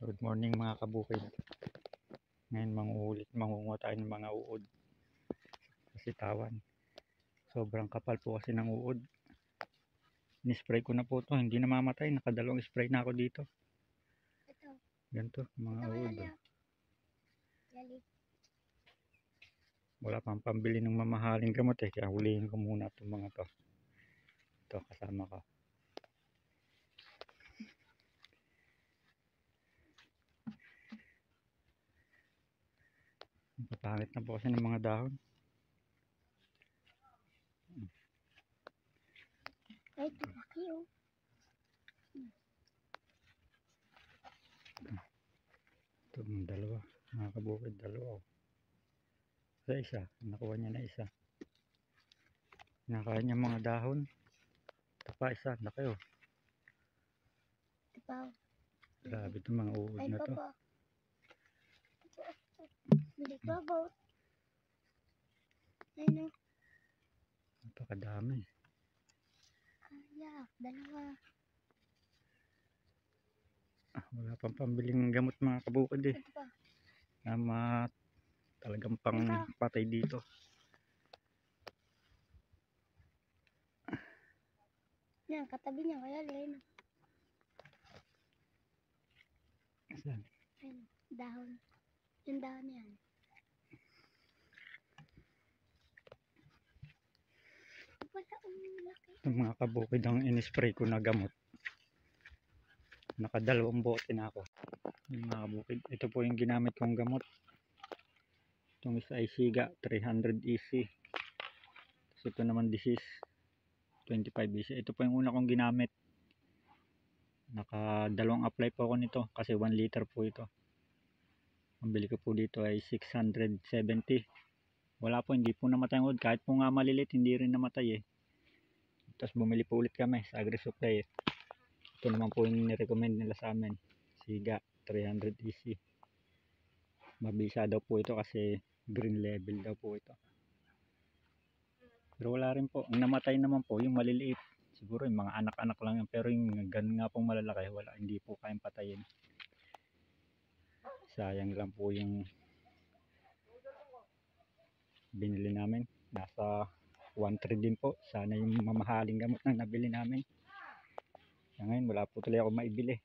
Good morning mga kabukid. Ngayon mangunguha tayo ng mga uod sa sitawan. Sobrang kapal po kasi ng uod. Ni-spray ko na po ito, hindi namamatay. Nakadalawang spray na ako dito. Ganito, mga uod. Wala pang pambili ng mamahaling gamot kaya hulihin ko muna itong mga to. Ito kasama ko. Papangit na po kasi ng mga dahon. Ay, laki oh. Ito mga dalawa. Mga kabukid, dalawa. Isa, nakuha niya na isa. Nakain niya mga dahon. Ito pa isa, laki oh. Grabe itong mga uod na to. Hindi pa ba? Ayun oh. Napakadami. Kaya, dalawa. Wala pang pambiling gamot mga kabukid eh. Ito pa. Talagang pang patay dito. Yan, katabi niya kaya Lena. Asan? Ayun, dahon. Yung dahon yan. Wala laki. Itong mga kabukid ang in-spray ko na gamot. Nakadalawang bote na ako. Yung mga kabukid, ito po yung ginamit kong gamot. Itong isa ay Siga 300 EC. Tapos ito naman disease 25 EC. Ito po yung una kong ginamit. Nakadalawang apply po ako nito kasi 1 liter po ito. Ang bili ko po dito ay 670. Wala po, hindi po namatay ang uod. Kahit po nga malilit, hindi rin namatay eh. Tapos bumili po ulit kami sa Agri-Supply. Ito naman po yung nirecommend nila sa amin. Siga 300 EC. Mabisa daw po ito kasi green level daw po ito. Pero wala rin po. Ang namatay naman po yung maliliit. Siguro yung mga anak-anak lang yan. Pero yung ganun nga pong malalaki, wala. Hindi po kayang patayin. Sayang lang po yung binili namin. Nasa 1.3 din po. Sana yung mamahaling gamot na nabili namin. Kaya ngayon wala po tuloy ako maibili.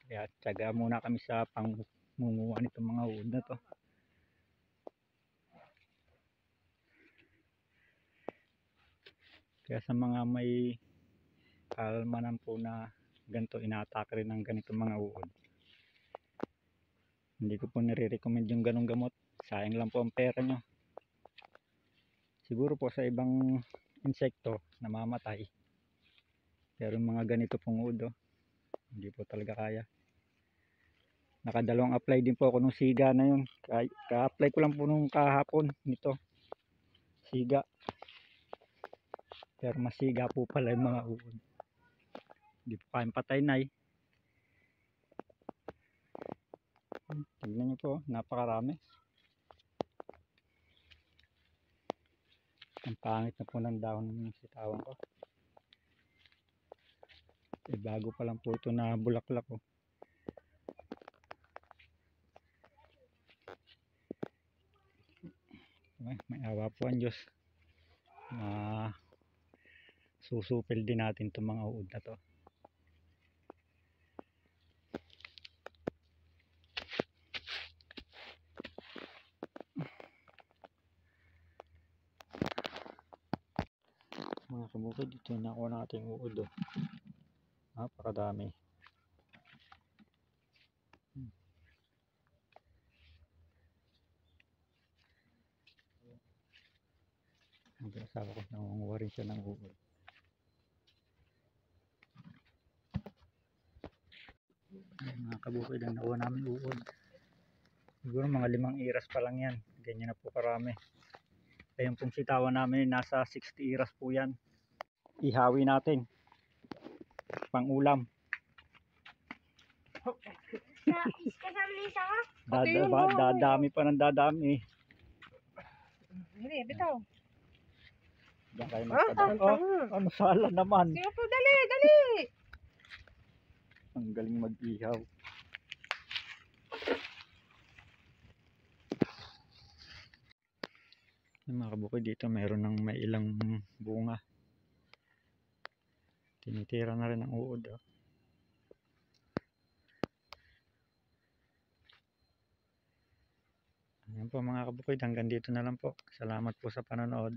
Kaya tiyaga muna kami sa pangunguha nitong mga uod na to. Kaya sa mga may kalmanan po na ganito, ina-attack rin ng ganito mga uod. Hindi ko po nire-recommend yung ganong gamot. Sayang lang po ang pera nyo. Siguro po sa ibang insekto namamatay. Pero yung mga ganito pong uod, hindi po talaga kaya. Nakadalawang apply din po ako nung Siga na yun. Ka-apply ko lang po nung kahapon nito. Siga. Pero masiga po pala yung mga uod. Hindi po kayang patay na eh. Tignan nyo po, napakarami. Ang pangit na po ng dahon ng sitawan ko. Eh, bago pa lang po ito na bulaklak oh. May awa po ang Diyos. Susupil din natin itong mga uod na to. Mga kabukid, ito na ako natin uod oh. Napakadami. Ang asawa ko, nangunguha rin siya ng uod. Mga kabukid, ang nakuha namin uod. Siguro mga 5 iras pa lang yan. Ganyan na po karami. Ayun pong sitawan namin, nasa 60 iras po yan. Ihawi natin. Pang ulam. Dadami pa ng dadami. Hindi, bitaw. Diyan kayo magpadaan. Ano sala naman? Sige po, dali, dali. Ang galing mag-ihaw. Yung mga kabukid dito, mayroon ng may ilang bunga. Tinitira na rin ang uod. Oh. Ayan po mga kabukid, hanggang dito na lang po. Salamat po sa panonood.